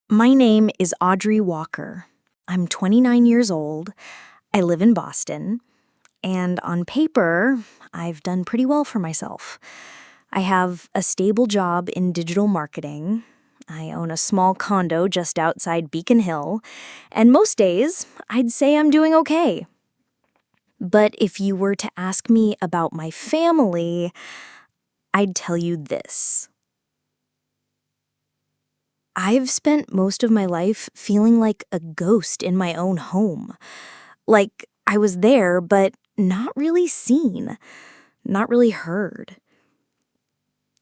My name is Audrey Walker. I'm 29 years old. I live in Boston. And on paper, I've done pretty well for myself. I have a stable job in digital marketing. I own a small condo just outside Beacon Hill. And most days, I'd say I'm doing okay. But if you were to ask me about my family, I'd tell you this. I've spent most of my life feeling like a ghost in my own home. Like I was there, but not really seen, not really heard.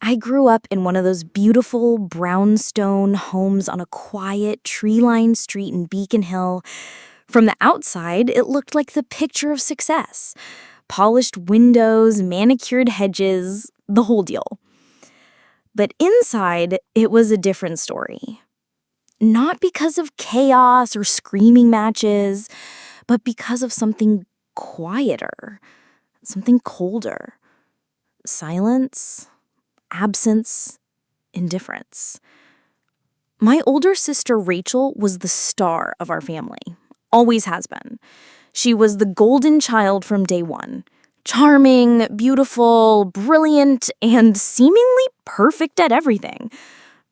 I grew up in one of those beautiful brownstone homes on a quiet, tree-lined street in Beacon Hill. From the outside, it looked like the picture of success. Polished windows, manicured hedges, the whole deal. But inside, it was a different story. Not because of chaos or screaming matches, but because of something quieter, something colder. Silence, absence, indifference. My older sister Rachel was the star of our family, always has been. She was the golden child from day one. Charming, beautiful, brilliant, and seemingly perfect at everything.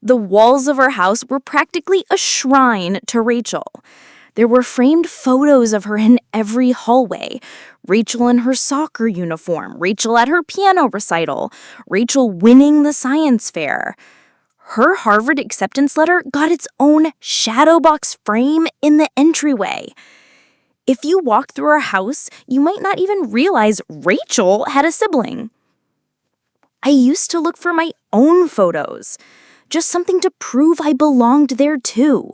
The walls of our house were practically a shrine to Rachel. There were framed photos of her in every hallway. Rachel in her soccer uniform, Rachel at her piano recital, Rachel winning the science fair. Her Harvard acceptance letter got its own shadow box frame in the entryway. If you walked through our house, you might not even realize Rachel had a sibling. I used to look for my own photos, just something to prove I belonged there too.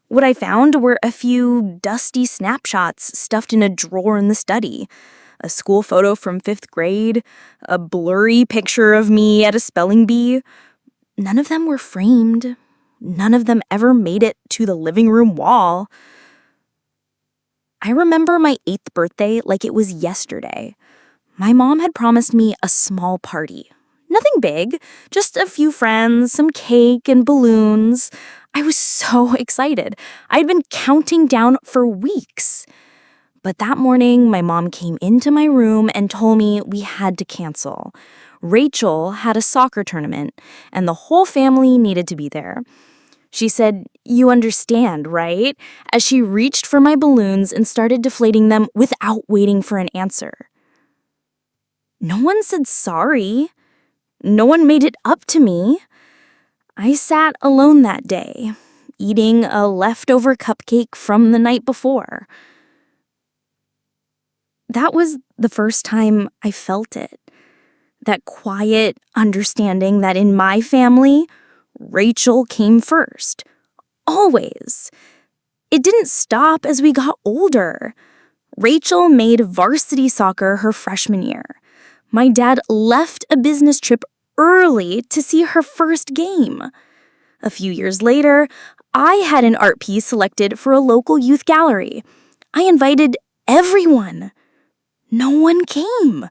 What I found were a few dusty snapshots stuffed in a drawer in the study. A school photo from 5th grade, a blurry picture of me at a spelling bee. None of them were framed. None of them ever made it to the living room wall. I remember my 8th birthday like it was yesterday. My mom had promised me a small party. Nothing big, just a few friends, some cake and balloons. I was so excited. I'd been counting down for weeks. But that morning, my mom came into my room and told me we had to cancel. Rachel had a soccer tournament, and the whole family needed to be there. She said, "You understand, right?" as she reached for my balloons and started deflating them without waiting for an answer. No one said sorry. No one made it up to me. I sat alone that day, eating a leftover cupcake from the night before. That was the first time I felt it. That quiet understanding that in my family, Rachel came first. Always. It didn't stop as we got older. Rachel made varsity soccer her freshman year. My dad left a business trip early to see her first game. A few years later, I had an art piece selected for a local youth gallery. I invited everyone. No one came.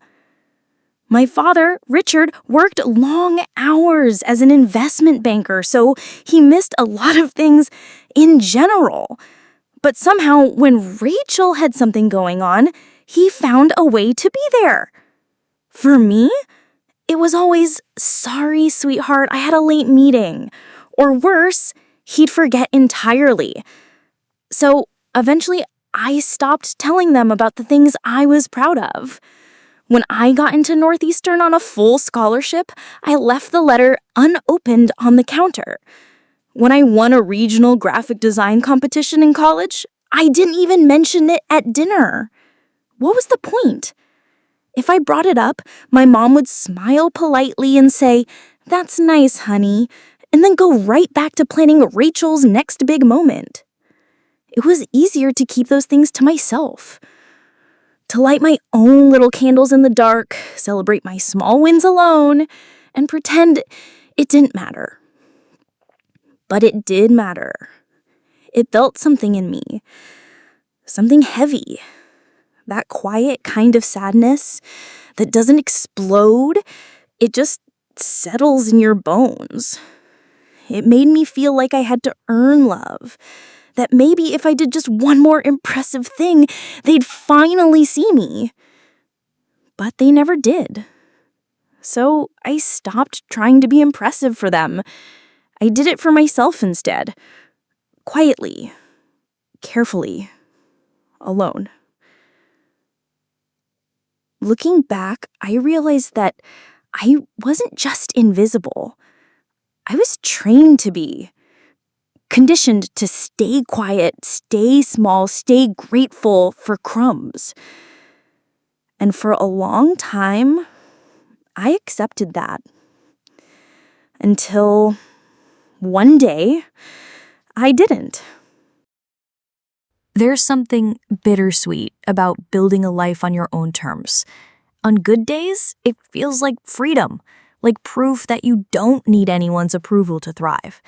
My father, Richard, worked long hours as an investment banker, so he missed a lot of things in general. But somehow, when Rachel had something going on, he found a way to be there. For me, it was always, "Sorry, sweetheart, I had a late meeting." Or worse, he'd forget entirely. So eventually, I stopped telling them about the things I was proud of. When I got into Northeastern on a full scholarship, I left the letter unopened on the counter. When I won a regional graphic design competition in college, I didn't even mention it at dinner. What was the point? If I brought it up, my mom would smile politely and say, "That's nice, honey," and then go right back to planning Rachel's next big moment. It was easier to keep those things to myself. To light my own little candles in the dark, celebrate my small wins alone, and pretend it didn't matter. But it did matter. It felt something in me. Something heavy. That quiet kind of sadness that doesn't explode. It just settles in your bones. It made me feel like I had to earn love. That maybe if I did just one more impressive thing, they'd finally see me. But they never did. So I stopped trying to be impressive for them. I did it for myself instead. Quietly, carefully, alone. Looking back, I realized that I wasn't just invisible. I was trained to be. Conditioned to stay quiet, stay small, stay grateful for crumbs. And for a long time, I accepted that. Until one day, I didn't. There's something bittersweet about building a life on your own terms. On good days, it feels like freedom, like proof that you don't need anyone's approval to thrive.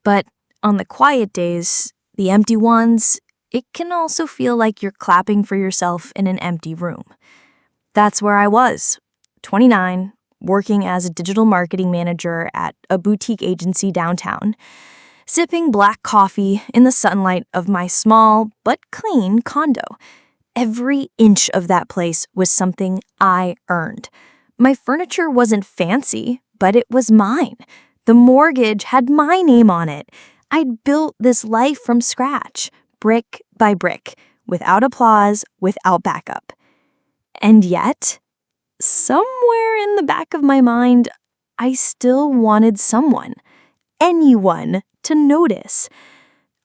But on the quiet days, the empty ones, it can also feel like you're clapping for yourself in an empty room. That's where I was, 29, working as a digital marketing manager at a boutique agency downtown, sipping black coffee in the sunlight of my small but clean condo. Every inch of that place was something I earned. My furniture wasn't fancy, but it was mine. The mortgage had my name on it. I'd built this life from scratch, brick by brick, without applause, without backup. And yet, somewhere in the back of my mind, I still wanted someone, anyone, to notice.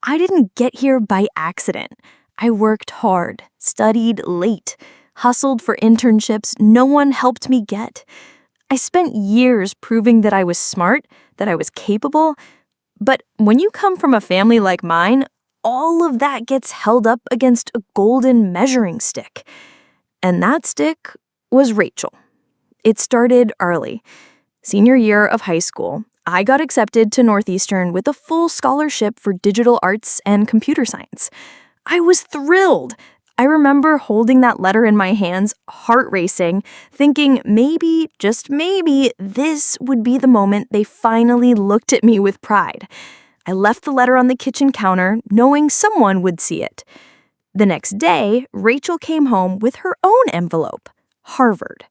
I didn't get here by accident. I worked hard, studied late, hustled for internships no one helped me get. I spent years proving that I was smart, that I was capable. But when you come from a family like mine, all of that gets held up against a golden measuring stick. And that stick was Rachel. It started early. Senior year of high school, I got accepted to Northeastern with a full scholarship for digital arts and computer science. I was thrilled. I remember holding that letter in my hands, heart racing, thinking maybe, just maybe, this would be the moment they finally looked at me with pride. I left the letter on the kitchen counter, knowing someone would see it. The next day, Rachel came home with her own envelope, Harvard.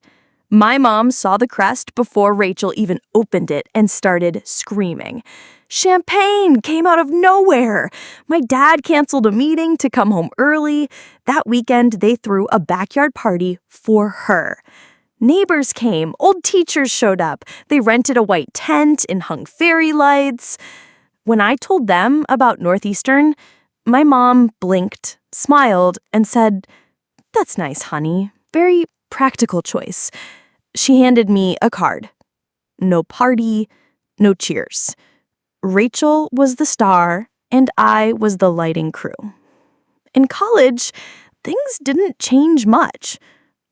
My mom saw the crest before Rachel even opened it and started screaming. Champagne came out of nowhere. My dad canceled a meeting to come home early. That weekend, they threw a backyard party for her. Neighbors came. Old teachers showed up. They rented a white tent and hung fairy lights. When I told them about Northeastern, my mom blinked, smiled, and said, "That's nice, honey. Very practical choice." She handed me a card. No party, no cheers. Rachel was the star, and I was the lighting crew. In college, things didn't change much.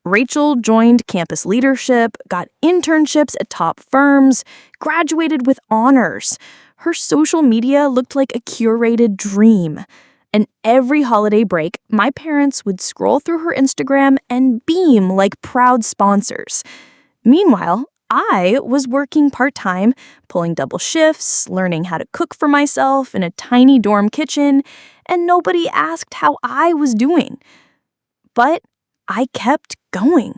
Rachel joined campus leadership, got internships at top firms, graduated with honors. Her social media looked like a curated dream. And every holiday break, my parents would scroll through her Instagram and beam like proud sponsors. Meanwhile, I was working part-time, pulling double shifts, learning how to cook for myself in a tiny dorm kitchen, and nobody asked how I was doing. But I kept going.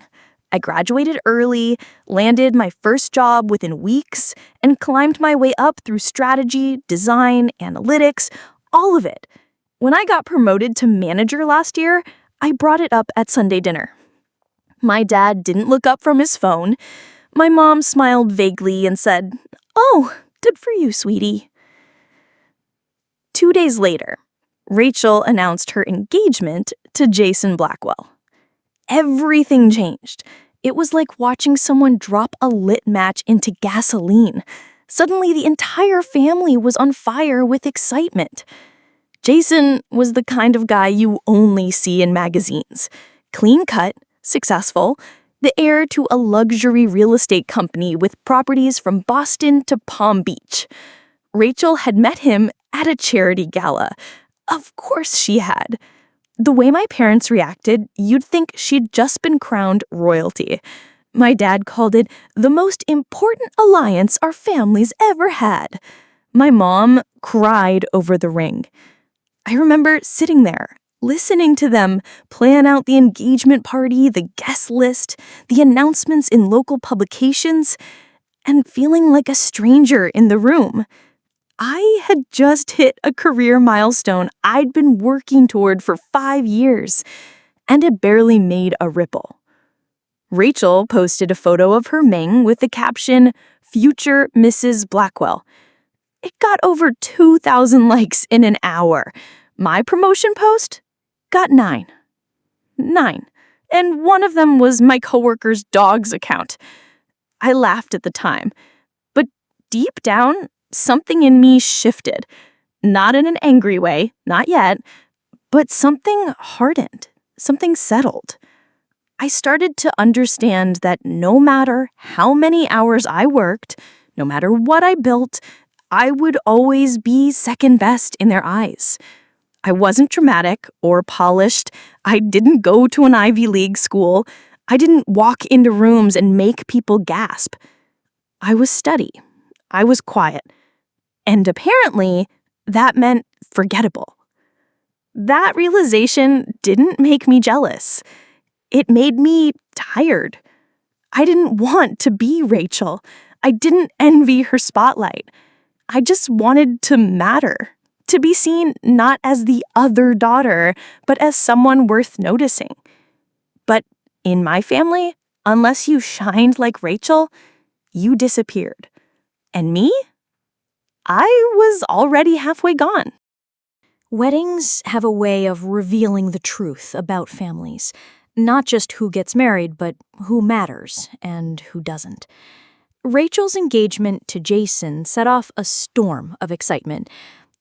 I graduated early, landed my first job within weeks, and climbed my way up through strategy, design, analytics, all of it. When I got promoted to manager last year, I brought it up at Sunday dinner. My dad didn't look up from his phone. My mom smiled vaguely and said, "Oh, good for you, sweetie." 2 days later, Rachel announced her engagement to Jason Blackwell. Everything changed. It was like watching someone drop a lit match into gasoline. Suddenly, the entire family was on fire with excitement. Jason was the kind of guy you only see in magazines. Clean-cut, successful, the heir to a luxury real estate company with properties from Boston to Palm Beach. Rachel had met him at a charity gala. Of course she had. The way my parents reacted, you'd think she'd just been crowned royalty. My dad called it the most important alliance our family's ever had. My mom cried over the ring. I remember sitting there, listening to them plan out the engagement party, the guest list, the announcements in local publications, and feeling like a stranger in the room. I had just hit a career milestone I'd been working toward for 5 years, and it barely made a ripple. Rachel posted a photo of her Ming with the caption, "Future Mrs. Blackwell." It got over 2,000 likes in an hour. My promotion post got 9. 9. And one of them was my coworker's dog's account. I laughed at the time, but deep down, something in me shifted. Not in an angry way, not yet, but something hardened, something settled. I started to understand that no matter how many hours I worked, no matter what I built, I would always be second best in their eyes. I wasn't dramatic or polished. I didn't go to an Ivy League school. I didn't walk into rooms and make people gasp. I was steady. I was quiet. And apparently, that meant forgettable. That realization didn't make me jealous. It made me tired. I didn't want to be Rachel. I didn't envy her spotlight. I just wanted to matter, to be seen not as the other daughter, but as someone worth noticing. But in my family, unless you shined like Rachel, you disappeared. And me? I was already halfway gone. Weddings have a way of revealing the truth about families. Not just who gets married, but who matters and who doesn't. Rachel's engagement to Jason set off a storm of excitement.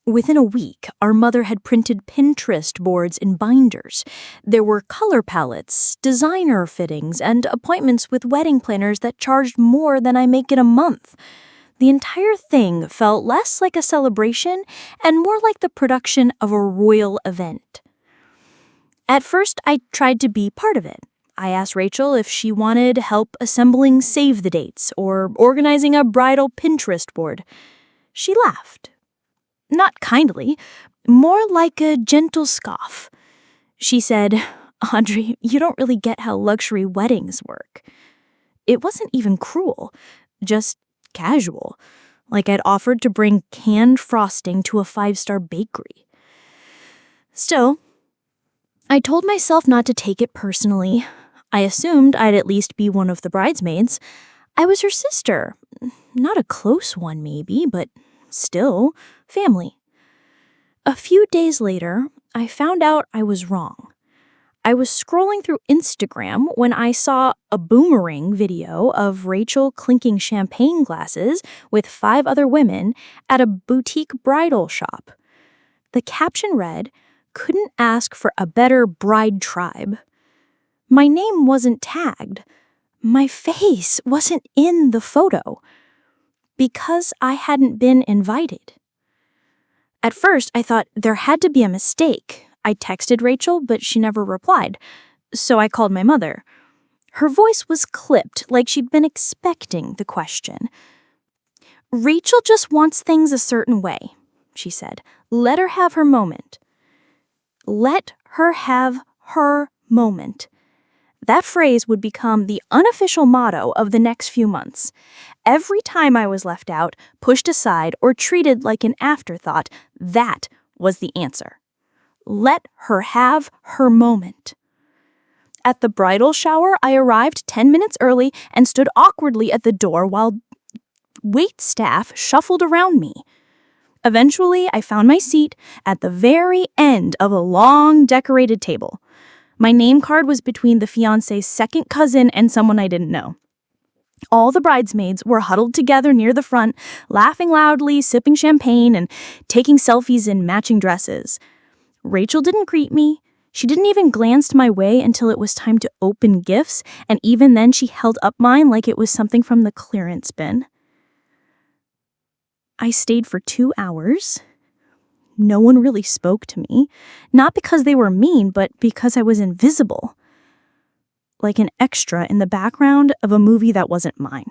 Within a week, our mother had printed Pinterest boards in binders. There were color palettes, designer fittings, and appointments with wedding planners that charged more than I make in a month. The entire thing felt less like a celebration and more like the production of a royal event. At first, I tried to be part of it. I asked Rachel if she wanted help assembling save the dates or organizing a bridal Pinterest board. She laughed. Not kindly, more like a gentle scoff. She said, "Audrey, you don't really get how luxury weddings work." It wasn't even cruel, just casual, like I'd offered to bring canned frosting to a 5-star bakery. Still, I told myself not to take it personally. I assumed I'd at least be one of the bridesmaids. I was her sister. Not a close one, maybe, but still family. A few days later, I found out I was wrong. I was scrolling through Instagram when I saw a boomerang video of Rachel clinking champagne glasses with 5 other women at a boutique bridal shop. The caption read, "Couldn't ask for a better bride tribe." My name wasn't tagged. My face wasn't in the photo. Because I hadn't been invited. At first, I thought there had to be a mistake. I texted Rachel, but she never replied. So I called my mother. Her voice was clipped, like she'd been expecting the question. "Rachel just wants things a certain way," she said. "Let her have her moment." Let her have her moment. That phrase would become the unofficial motto of the next few months. Every time I was left out, pushed aside, or treated like an afterthought, that was the answer. Let her have her moment. At the bridal shower, I arrived 10 minutes early and stood awkwardly at the door while wait staff shuffled around me. Eventually, I found my seat at the very end of a long, decorated table. My name card was between the fiancé's second cousin and someone I didn't know. All the bridesmaids were huddled together near the front, laughing loudly, sipping champagne, and taking selfies in matching dresses. Rachel didn't greet me. She didn't even glance my way until it was time to open gifts, and even then she held up mine like it was something from the clearance bin. I stayed for 2 hours. No one really spoke to me, not because they were mean, but because I was invisible. Like an extra in the background of a movie that wasn't mine.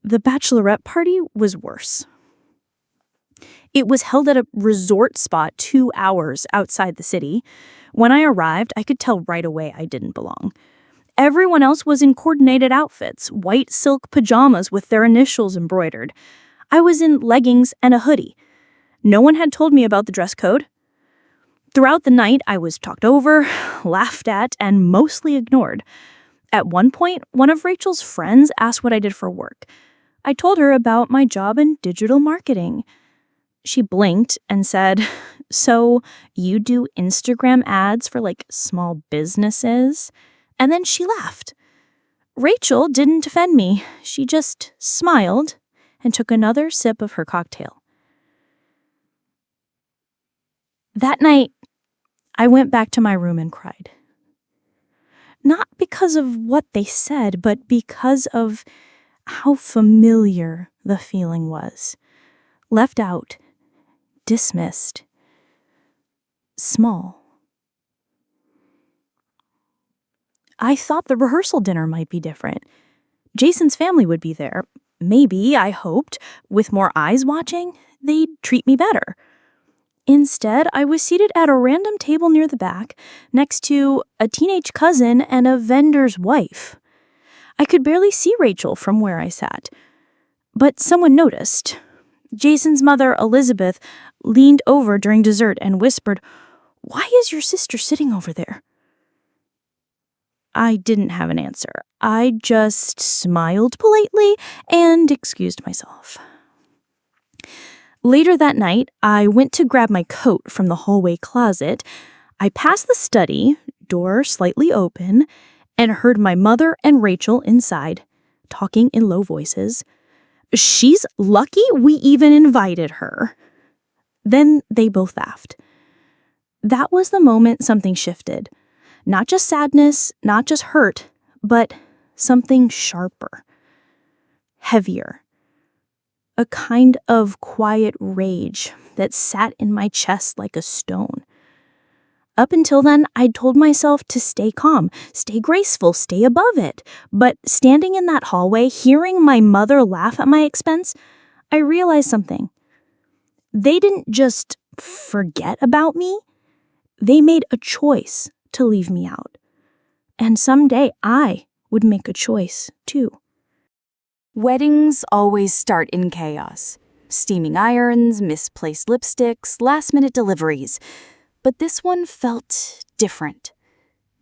The bachelorette party was worse. It was held at a resort spot 2 hours outside the city. When I arrived, I could tell right away I didn't belong. Everyone else was in coordinated outfits, white silk pajamas with their initials embroidered. I was in leggings and a hoodie. No one had told me about the dress code. Throughout the night, I was talked over, laughed at, and mostly ignored. At one point, one of Rachel's friends asked what I did for work. I told her about my job in digital marketing. She blinked and said, "So you do Instagram ads for small businesses?" And then she laughed. Rachel didn't defend me. She just smiled and took another sip of her cocktail. That night, I went back to my room and cried. Not because of what they said, but because of how familiar the feeling was. Left out, dismissed, small. I thought the rehearsal dinner might be different. Jason's family would be there. Maybe, I hoped, with more eyes watching, they'd treat me better. Instead, I was seated at a random table near the back, next to a teenage cousin and a vendor's wife. I could barely see Rachel from where I sat. But someone noticed. Jason's mother, Elizabeth, leaned over during dessert and whispered, "Why is your sister sitting over there?" I didn't have an answer. I just smiled politely and excused myself. Later that night, I went to grab my coat from the hallway closet. I passed the study, door slightly open, and heard my mother and Rachel inside, talking in low voices. "She's lucky we even invited her." Then they both laughed. That was the moment something shifted. Not just sadness, not just hurt, but something sharper, heavier. A kind of quiet rage that sat in my chest like a stone. Up until then, I'd told myself to stay calm, stay graceful, stay above it. But standing in that hallway, hearing my mother laugh at my expense, I realized something. They didn't just forget about me. They made a choice to leave me out. And someday I would make a choice, too. Weddings always start in chaos. Steaming irons, misplaced lipsticks, last-minute deliveries. But this one felt different.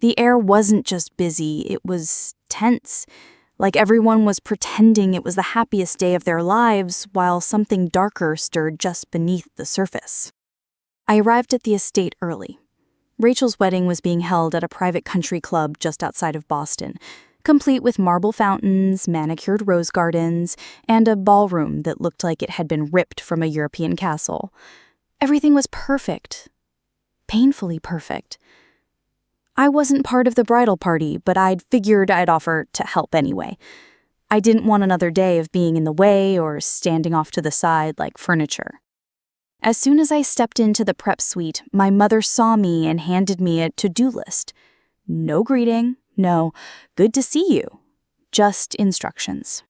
The air wasn't just busy, it was tense. Like everyone was pretending it was the happiest day of their lives, while something darker stirred just beneath the surface. I arrived at the estate early. Rachel's wedding was being held at a private country club just outside of Boston, complete with marble fountains, manicured rose gardens, and a ballroom that looked like it had been ripped from a European castle. Everything was perfect. Painfully perfect. I wasn't part of the bridal party, but I'd figured I'd offer to help anyway. I didn't want another day of being in the way or standing off to the side like furniture. As soon as I stepped into the prep suite, my mother saw me and handed me a to-do list. No greeting, no, "Good to see you," just instructions.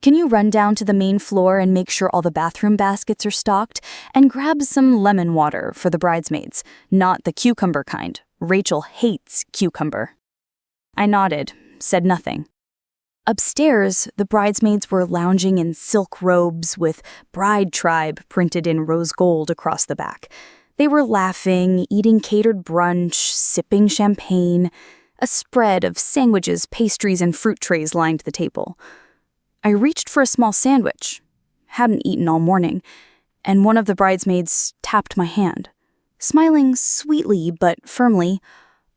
"Can you run down to the main floor and make sure all the bathroom baskets are stocked, and grab some lemon water for the bridesmaids, not the cucumber kind. Rachel hates cucumber." I nodded, said nothing. Upstairs, the bridesmaids were lounging in silk robes with "Bride Tribe" printed in rose gold across the back. They were laughing, eating catered brunch, sipping champagne. A spread of sandwiches, pastries, and fruit trays lined the table. I reached for a small sandwich, hadn't eaten all morning, and one of the bridesmaids tapped my hand, smiling sweetly but firmly.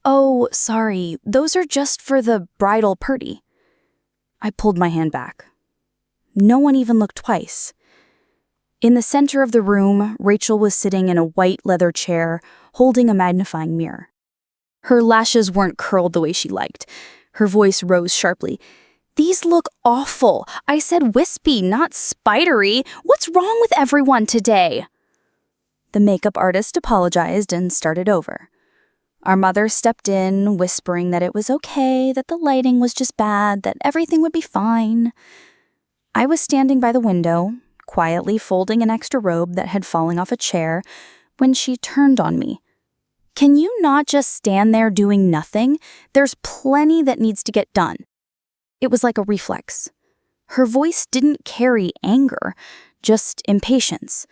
"Oh, sorry, those are just for the bridal party." I pulled my hand back. No one even looked twice. In the center of the room, Rachel was sitting in a white leather chair, holding a magnifying mirror. Her lashes weren't curled the way she liked. Her voice rose sharply. "These look awful. I said wispy, not spidery. What's wrong with everyone today?" The makeup artist apologized and started over. Our mother stepped in, whispering that it was okay, that the lighting was just bad, that everything would be fine. I was standing by the window, quietly folding an extra robe that had fallen off a chair, when she turned on me. "Can you not just stand there doing nothing? There's plenty that needs to get done." It was like a reflex. Her voice didn't carry anger, just impatience,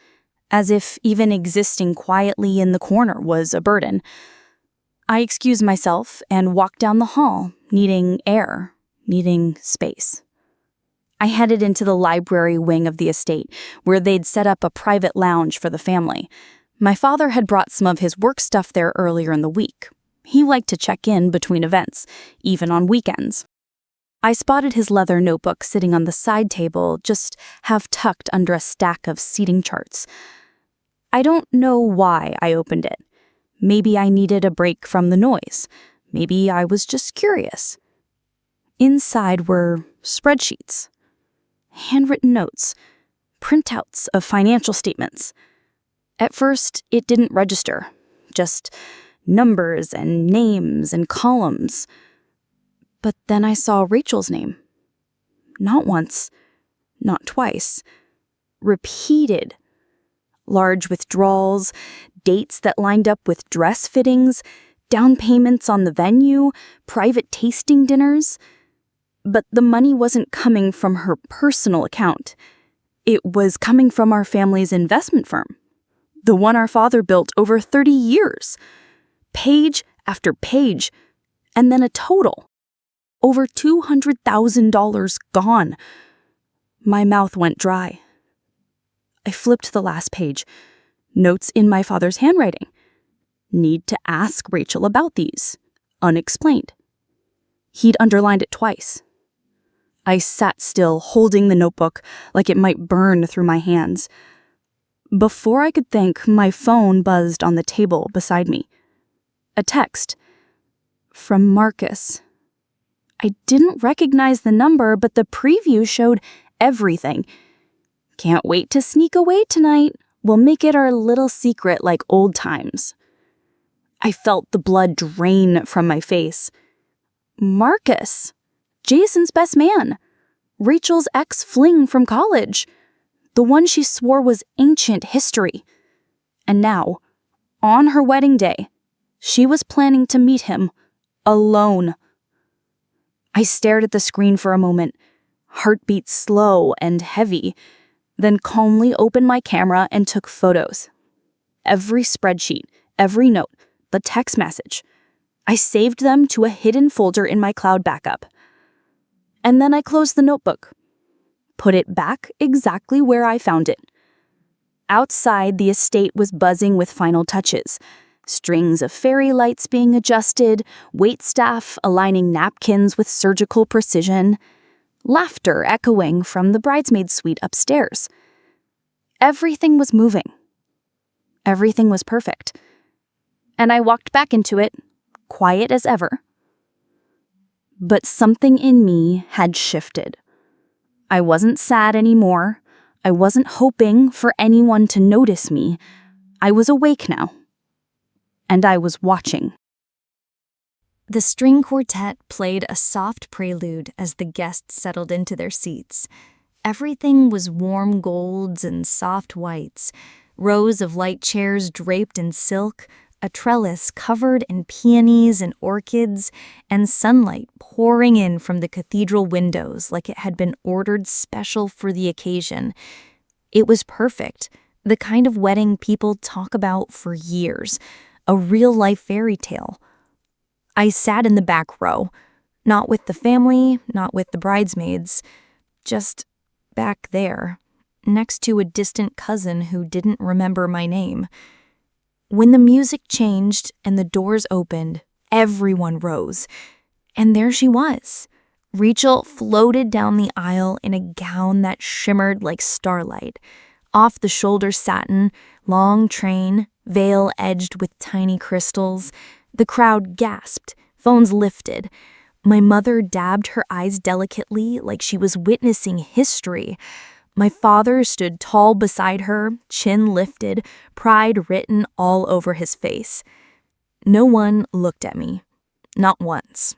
as if even existing quietly in the corner was a burden. I excused myself and walked down the hall, needing air, needing space. I headed into the library wing of the estate, where they'd set up a private lounge for the family. My father had brought some of his work stuff there earlier in the week. He liked to check in between events, even on weekends. I spotted his leather notebook sitting on the side table, just half-tucked under a stack of seating charts. I don't know why I opened it. Maybe I needed a break from the noise. Maybe I was just curious. Inside were spreadsheets, handwritten notes, printouts of financial statements. At first, it didn't register, just numbers and names and columns. But then I saw Rachel's name. Not once, not twice. Repeated. Large withdrawals, dates that lined up with dress fittings, down payments on the venue, private tasting dinners. But the money wasn't coming from her personal account. It was coming from our family's investment firm, the one our father built over 30 years. Page after page, and then a total. Over $200,000 gone. My mouth went dry. I flipped to the last page. Notes in my father's handwriting. Need to ask Rachel about these. Unexplained. He'd underlined it twice. I sat still, holding the notebook like it might burn through my hands. Before I could think, my phone buzzed on the table beside me. A text. From Marcus. I didn't recognize the number, but the preview showed everything. "Can't wait to sneak away tonight. We'll make it our little secret like old times." I felt the blood drain from my face. Marcus. Jason's best man. Rachel's ex-fling from college. The one she swore was ancient history. And now, on her wedding day, she was planning to meet him alone. I stared at the screen for a moment, heartbeat slow and heavy, then calmly opened my camera and took photos. Every spreadsheet, every note, the text message. I saved them to a hidden folder in my cloud backup. And then I closed the notebook, put it back exactly where I found it. Outside, the estate was buzzing with final touches. Strings of fairy lights being adjusted, waitstaff aligning napkins with surgical precision, laughter echoing from the bridesmaid suite upstairs. Everything was moving. Everything was perfect. And I walked back into it, quiet as ever. But something in me had shifted. I wasn't sad anymore. I wasn't hoping for anyone to notice me. I was awake now. And I was watching. The string quartet played a soft prelude as the guests settled into their seats. Everything was warm golds and soft whites, rows of light chairs draped in silk, a trellis covered in peonies and orchids, and sunlight pouring in from the cathedral windows like it had been ordered special for the occasion. It was perfect, the kind of wedding people talk about for years, a real-life fairy tale. I sat in the back row, not with the family, not with the bridesmaids, just back there, next to a distant cousin who didn't remember my name. When the music changed and the doors opened, everyone rose. And there she was. Rachel floated down the aisle in a gown that shimmered like starlight. Off-the-shoulder satin, long train, veil edged with tiny crystals. The crowd gasped, phones lifted. My mother dabbed her eyes delicately like she was witnessing history. My father stood tall beside her, chin lifted, pride written all over his face. No one looked at me, not once.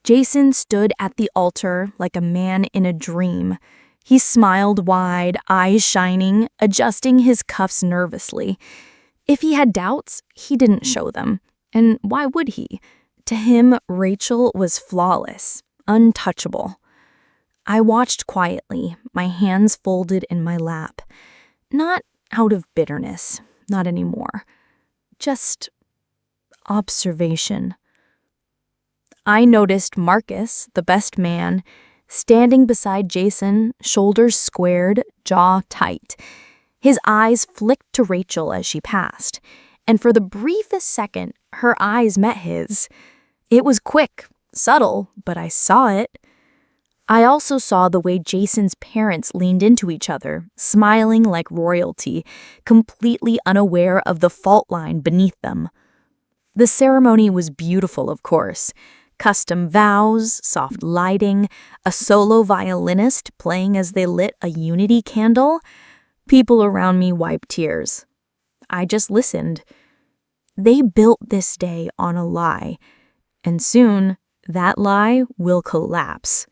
Jason stood at the altar like a man in a dream, He smiled wide, eyes shining, adjusting his cuffs nervously. If he had doubts, he didn't show them. And why would he? To him, Rachel was flawless, untouchable. I watched quietly, my hands folded in my lap. Not out of bitterness, not anymore. Just observation. I noticed Marcus, the best man, standing beside Jason, shoulders squared, jaw tight. His eyes flicked to Rachel as she passed, and for the briefest second, her eyes met his. It was quick, subtle, but I saw it. I also saw the way Jason's parents leaned into each other, smiling like royalty, completely unaware of the fault line beneath them. The ceremony was beautiful, of course. Custom vows, soft lighting, a solo violinist playing as they lit a unity candle. People around me wiped tears. I just listened. They built this day on a lie, and soon that lie will collapse.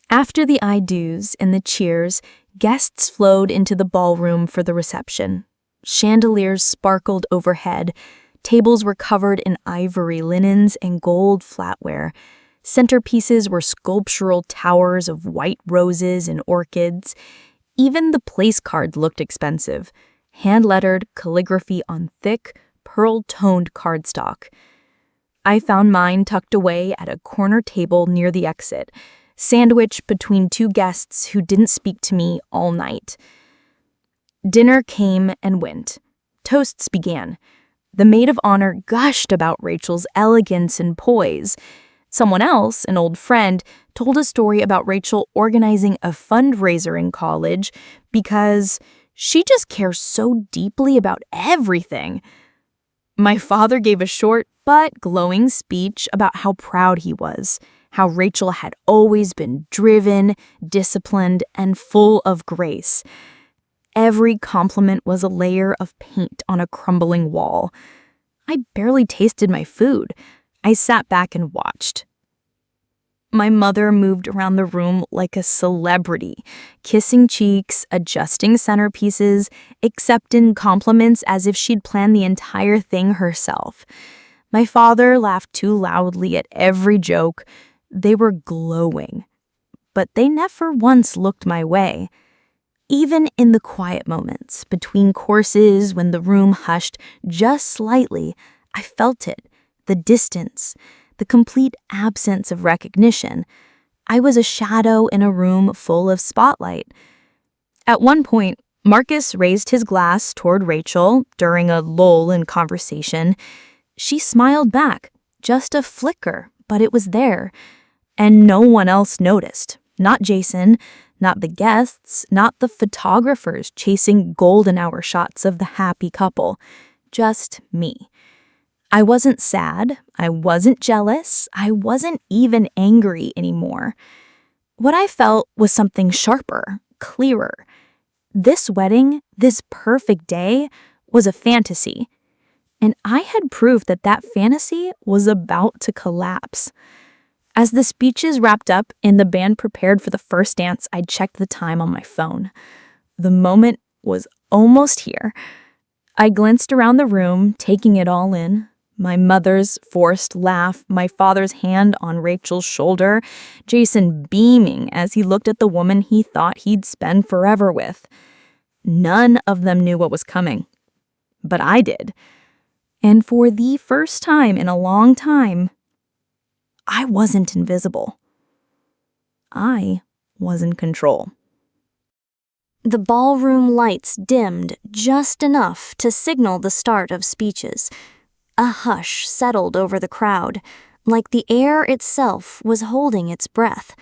After the I do's and the cheers, guests flowed into the ballroom for the reception. Chandeliers sparkled overhead. Tables were covered in ivory linens and gold flatware. Centerpieces were sculptural towers of white roses and orchids. Even the place cards looked expensive, hand-lettered calligraphy on thick, pearl-toned cardstock. I found mine tucked away at a corner table near the exit, sandwiched between two guests who didn't speak to me all night. Dinner came and went. Toasts began. The maid of honor gushed about Rachel's elegance and poise. Someone else, an old friend, told a story about Rachel organizing a fundraiser in college because she just cares so deeply about everything. My father gave a short but glowing speech about how proud he was, how Rachel had always been driven, disciplined, and full of grace. Every compliment was a layer of paint on a crumbling wall. I barely tasted my food. I sat back and watched. My mother moved around the room like a celebrity, kissing cheeks, adjusting centerpieces, accepting compliments as if she'd planned the entire thing herself. My father laughed too loudly at every joke. They were glowing, but they never once looked my way. Even in the quiet moments, between courses when the room hushed just slightly, I felt it, the distance, the complete absence of recognition. I was a shadow in a room full of spotlight. At one point, Marcus raised his glass toward Rachel during a lull in conversation. She smiled back, just a flicker, but it was there. And no one else noticed, not Jason, not the guests, not the photographers chasing golden hour shots of the happy couple. Just me. I wasn't sad. I wasn't jealous. I wasn't even angry anymore. What I felt was something sharper, clearer. This wedding, this perfect day, was a fantasy. And I had proof that that fantasy was about to collapse. As the speeches wrapped up and the band prepared for the first dance, I checked the time on my phone. The moment was almost here. I glanced around the room, taking it all in. My mother's forced laugh, my father's hand on Rachel's shoulder, Jason beaming as he looked at the woman he thought he'd spend forever with. None of them knew what was coming. But I did. And for the first time in a long time, I wasn't invisible. I was in control. The ballroom lights dimmed just enough to signal the start of speeches. A hush settled over the crowd, like the air itself was holding its breath.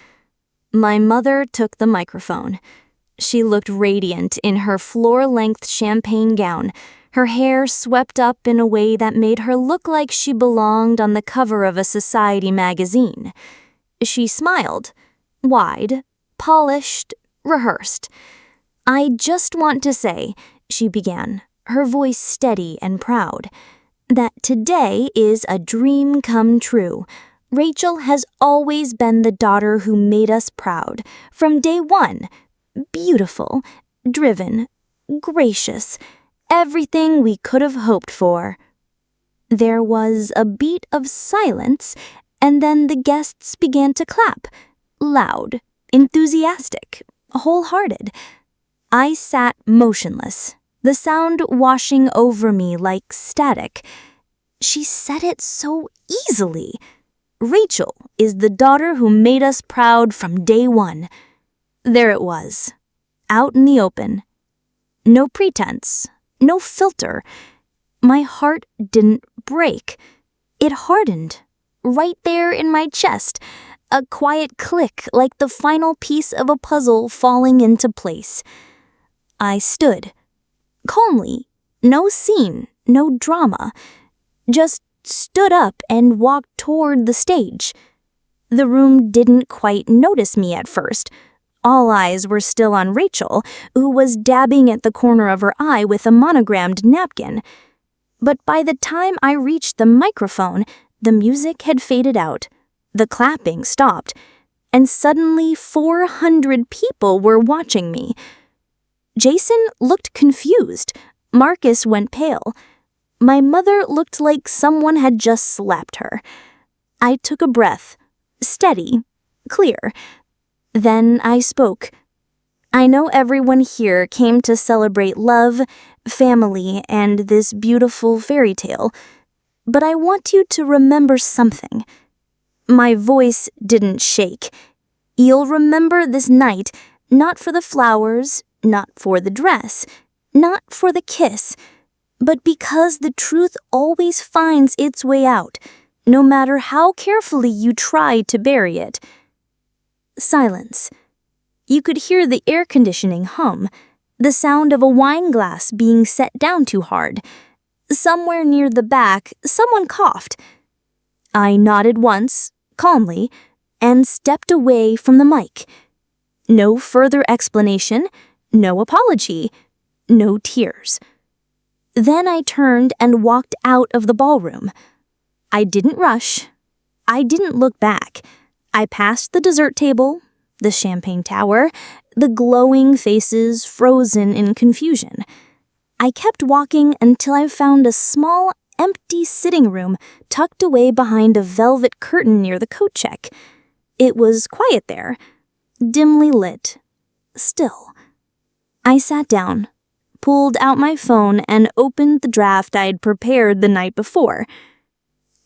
My mother took the microphone. She looked radiant in her floor-length champagne gown, her hair swept up in a way that made her look like she belonged on the cover of a society magazine. She smiled, wide, polished, rehearsed. "I just want to say," she began, her voice steady and proud, "that today is a dream come true. Rachel has always been the daughter who made us proud, from day one. Beautiful, driven, gracious, everything we could have hoped for. There was a beat of silence, and then the guests began to clap, loud, enthusiastic, wholehearted. I sat motionless, the sound washing over me like static. She said it so easily. Rachel is the daughter who made us proud from day one. There it was, out in the open. No pretense, no filter. My heart didn't break. It hardened, right there in my chest, a quiet click like the final piece of a puzzle falling into place. I stood, calmly, no scene, no drama, just stood up and walked toward the stage. The room didn't quite notice me at first. All eyes were still on Rachel, who was dabbing at the corner of her eye with a monogrammed napkin. But by the time I reached the microphone, the music had faded out, the clapping stopped, and suddenly 400 people were watching me. Jason looked confused. Marcus went pale. My mother looked like someone had just slapped her. I took a breath, steady, clear. Then I spoke. I know everyone here came to celebrate love, family, and this beautiful fairy tale, but I want you to remember something. My voice didn't shake. You'll remember this night, not for the flowers, not for the dress, not for the kiss, but because the truth always finds its way out, no matter how carefully you try to bury it. Silence. You could hear the air conditioning hum, the sound of a wine glass being set down too hard. Somewhere near the back, someone coughed. I nodded once, calmly, and stepped away from the mic. No further explanation, no apology, no tears. Then I turned and walked out of the ballroom. I didn't rush. I didn't look back. I passed the dessert table, the champagne tower, the glowing faces frozen in confusion. I kept walking until I found a small, empty sitting room tucked away behind a velvet curtain near the coat check. It was quiet there, dimly lit, still. I sat down, pulled out my phone, and opened the draft I'd prepared the night before.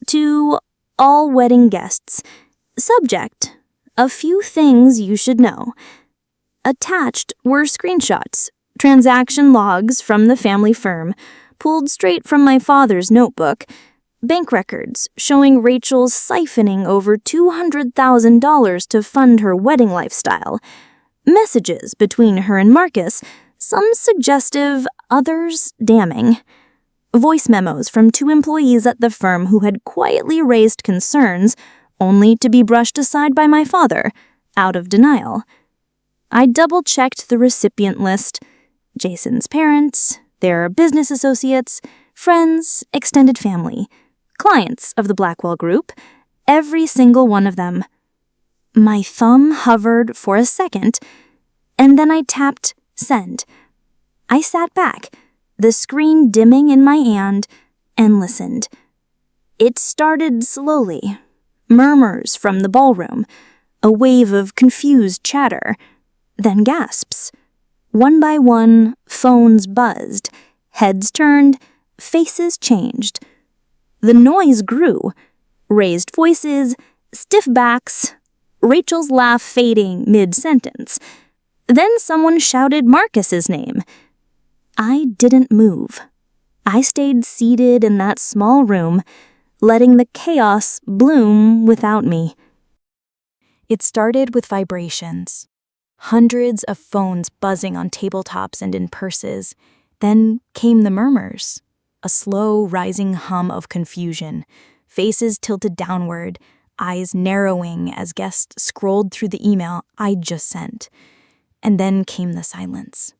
To all wedding guests. Subject: a few things you should know. Attached were screenshots, transaction logs from the family firm, pulled straight from my father's notebook, bank records showing Rachel's siphoning over $200,000 to fund her wedding lifestyle, messages between her and Marcus, some suggestive, others damning. Voice memos from 2 employees at the firm who had quietly raised concerns, only to be brushed aside by my father, out of denial. I double-checked the recipient list: Jason's parents, their business associates, friends, extended family, clients of the Blackwell Group, every single one of them. My thumb hovered for a second, and then I tapped send. I sat back, the screen dimming in my hand, and listened. It started slowly. Murmurs from the ballroom, a wave of confused chatter, then gasps. One by one, phones buzzed, heads turned, faces changed. The noise grew. Raised voices, stiff backs, Rachel's laugh fading mid-sentence. Then someone shouted Marcus's name. I didn't move. I stayed seated in that small room, letting the chaos bloom without me. It started with vibrations. Hundreds of phones buzzing on tabletops and in purses. Then came the murmurs, a slow rising hum of confusion, faces tilted downward, eyes narrowing as guests scrolled through the email I'd just sent. And then came the silence.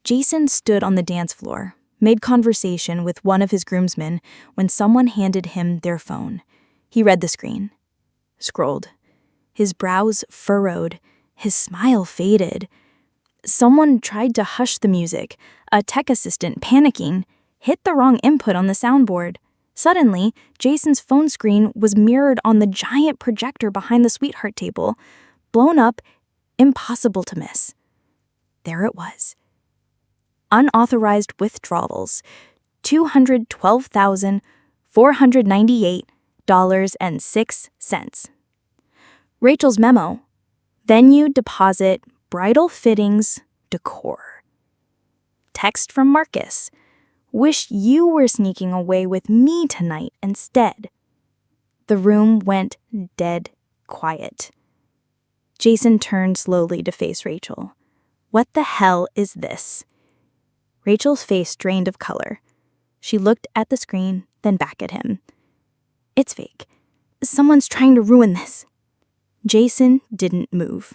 Jason stood on the dance floor, made conversation with one of his groomsmen when someone handed him their phone. He read the screen, scrolled. His brows furrowed, his smile faded. Someone tried to hush the music. A tech assistant, panicking, hit the wrong input on the soundboard. Suddenly, Jason's phone screen was mirrored on the giant projector behind the sweetheart table. Blown up, impossible to miss. There it was. Unauthorized withdrawals, $212,498.06. Rachel's memo: venue, deposit, bridal fittings, decor. Text from Marcus: wish you were sneaking away with me tonight instead. The room went dead quiet. Jason turned slowly to face Rachel. What the hell is this? Rachel's face drained of color. She looked at the screen, then back at him. It's fake. Someone's trying to ruin this. Jason didn't move.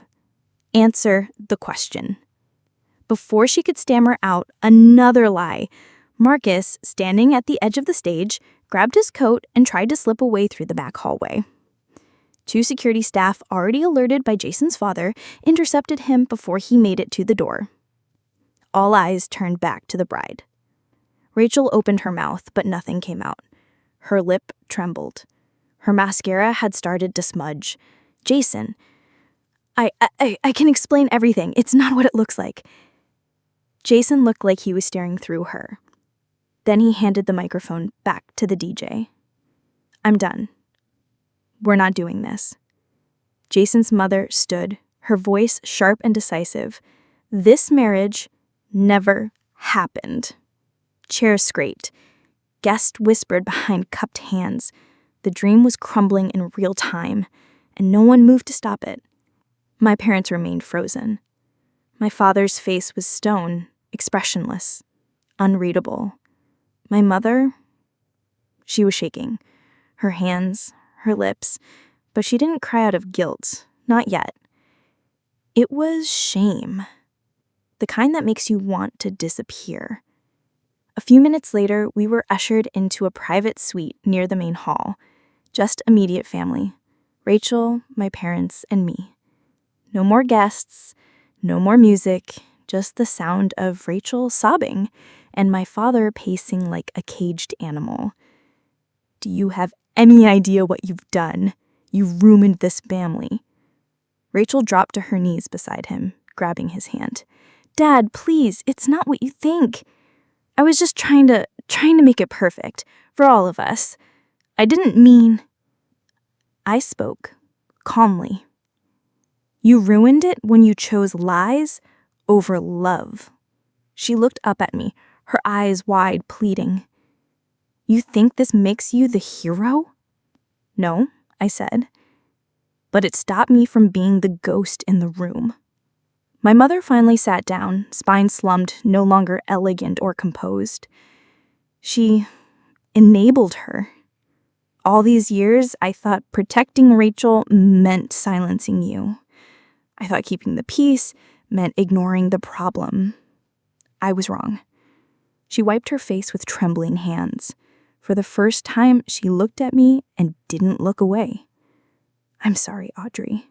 Answer the question. Before she could stammer out another lie, Marcus, standing at the edge of the stage, grabbed his coat and tried to slip away through the back hallway. 2 security staff, already alerted by Jason's father, intercepted him before he made it to the door. All eyes turned back to the bride. Rachel opened her mouth, but nothing came out. Her lip trembled. Her mascara had started to smudge. Jason, I can explain everything. It's not what it looks like. Jason looked like he was staring through her. Then he handed the microphone back to the DJ. I'm done. We're not doing this. Jason's mother stood, her voice sharp and decisive. This marriage never happened. Chairs scraped. Guests whispered behind cupped hands. The dream was crumbling in real time, and no one moved to stop it. My parents remained frozen. My father's face was stone, expressionless, unreadable. My mother, she was shaking. Her hands, her lips, but she didn't cry out of guilt, not yet. It was shame. The kind that makes you want to disappear. A few minutes later, we were ushered into a private suite near the main hall. Just immediate family. Rachel, my parents, and me. No more guests, no more music, just the sound of Rachel sobbing and my father pacing like a caged animal. Do you have any idea what you've done? You've ruined this family. Rachel dropped to her knees beside him, grabbing his hand. Dad, please, it's not what you think. I was just trying to make it perfect for all of us. I didn't mean... I spoke, calmly. You ruined it when you chose lies over love. She looked up at me, her eyes wide, pleading. You think this makes you the hero? No, I said. But it stopped me from being the ghost in the room. My mother finally sat down, spine slumped, no longer elegant or composed. She enabled her. All these years, I thought protecting Rachel meant silencing you. I thought keeping the peace meant ignoring the problem. I was wrong. She wiped her face with trembling hands. For the first time, she looked at me and didn't look away. I'm sorry, Audrey.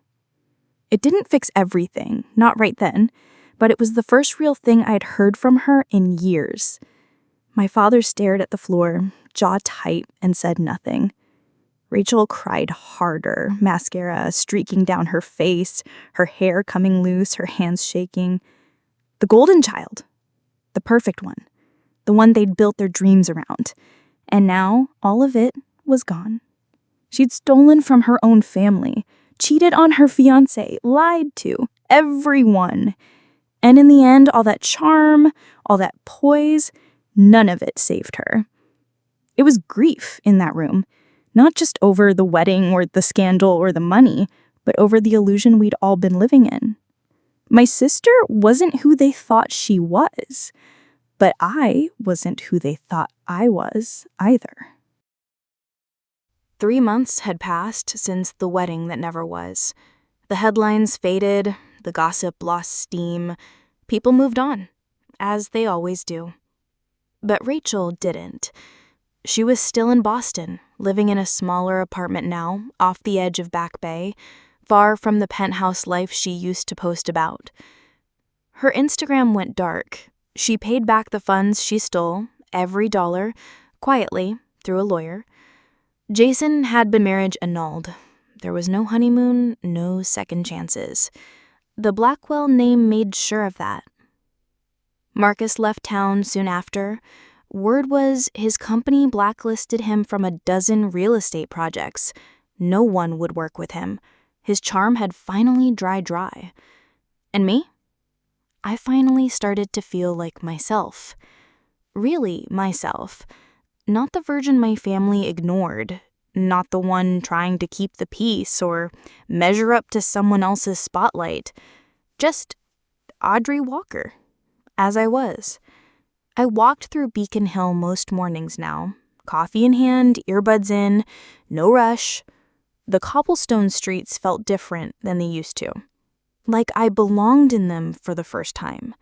It didn't fix everything, not right then, but it was the first real thing I'd heard from her in years. My father stared at the floor, jaw tight, and said nothing. Rachel cried harder, mascara streaking down her face, her hair coming loose, her hands shaking. The golden child. The perfect one. The one they'd built their dreams around. And now, all of it was gone. She'd stolen from her own family, cheated on her fiancé, lied to everyone. And in the end, all that charm, all that poise, none of it saved her. It was grief in that room, not just over the wedding or the scandal or the money, but over the illusion we'd all been living in. My sister wasn't who they thought she was, but I wasn't who they thought I was either. 3 months had passed since the wedding that never was. The headlines faded, the gossip lost steam. People moved on, as they always do. But Rachel didn't. She was still in Boston, living in a smaller apartment now, off the edge of Back Bay, far from the penthouse life she used to post about. Her Instagram went dark. She paid back the funds she stole, every dollar, quietly, through a lawyer. Jason had been marriage annulled. There was no honeymoon, no second chances. The Blackwell name made sure of that. Marcus left town soon after. Word was his company blacklisted him from a dozen real estate projects. No one would work with him. His charm had finally dried dry. And me? I finally started to feel like myself. Really myself. Not the version my family ignored. Not the one trying to keep the peace or measure up to someone else's spotlight. Just Audrey Walker, as I was. I walked through Beacon Hill most mornings now, coffee in hand, earbuds in, no rush. The cobblestone streets felt different than they used to, like I belonged in them for the first time.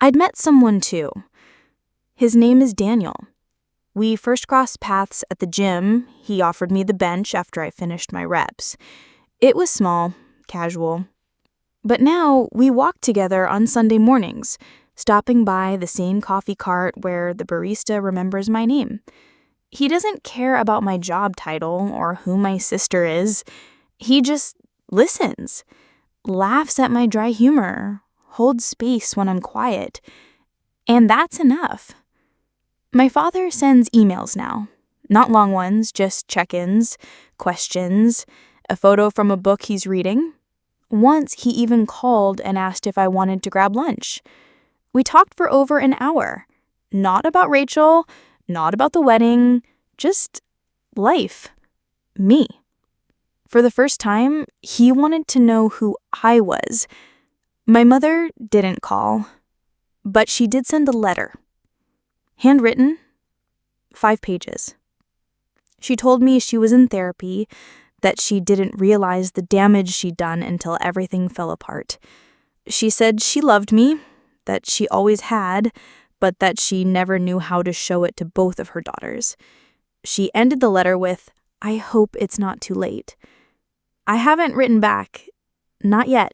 I'd met someone too. His name is Daniel. We first crossed paths at the gym. He offered me the bench after I finished my reps. It was small, casual. But now we walk together on Sunday mornings, stopping by the same coffee cart where the barista remembers my name. He doesn't care about my job title or who my sister is. He just listens, laughs at my dry humor, holds space when I'm quiet. And that's enough. My father sends emails now. Not long ones, just check-ins, questions, a photo from a book he's reading. Once he even called and asked if I wanted to grab lunch. We talked for over an hour. Not about Rachel, not about the wedding, just life. Me. For the first time, he wanted to know who I was. My mother didn't call, but she did send a letter. Handwritten, 5 pages. She told me she was in therapy, that she didn't realize the damage she'd done until everything fell apart. She said she loved me, that she always had, but that she never knew how to show it to both of her daughters. She ended the letter with, "I hope it's not too late." I haven't written back, not yet,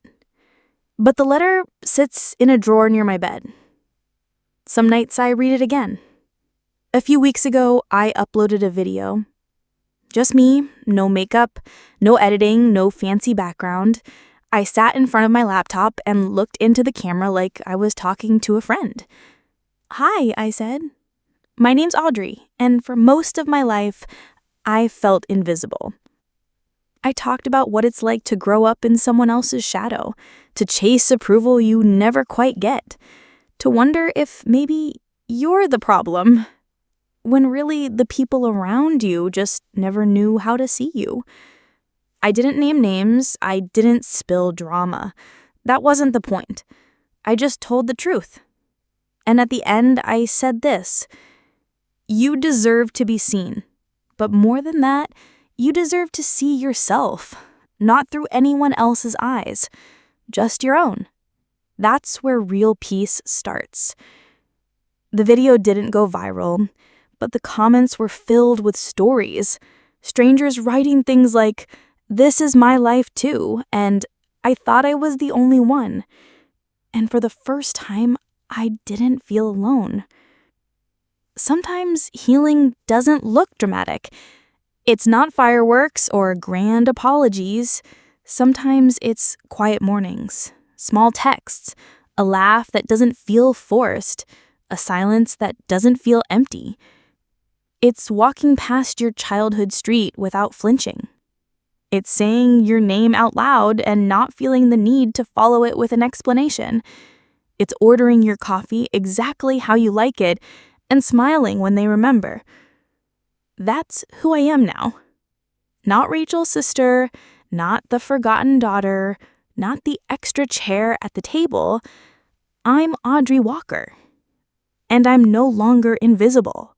but the letter sits in a drawer near my bed. Some nights I read it again. A few weeks ago, I uploaded a video. Just me, no makeup, no editing, no fancy background. I sat in front of my laptop and looked into the camera like I was talking to a friend. "Hi," I said. "My name's Audrey, and for most of my life, I felt invisible." I talked about what it's like to grow up in someone else's shadow, to chase approval you never quite get, to wonder if maybe you're the problem, when really the people around you just never knew how to see you. I didn't name names, I didn't spill drama. That wasn't the point. I just told the truth. And at the end, I said this: you deserve to be seen. But more than that, you deserve to see yourself, not through anyone else's eyes, just your own. That's where real peace starts. The video didn't go viral, but the comments were filled with stories. Strangers writing things like, "This is my life too," and "I thought I was the only one." And for the first time, I didn't feel alone. Sometimes healing doesn't look dramatic. It's not fireworks or grand apologies. Sometimes it's quiet mornings, small texts, a laugh that doesn't feel forced, a silence that doesn't feel empty. It's walking past your childhood street without flinching. It's saying your name out loud and not feeling the need to follow it with an explanation. It's ordering your coffee exactly how you like it and smiling when they remember. That's who I am now. Not Rachel's sister, not the forgotten daughter, not the extra chair at the table. I'm Audrey Walker. And I'm no longer invisible.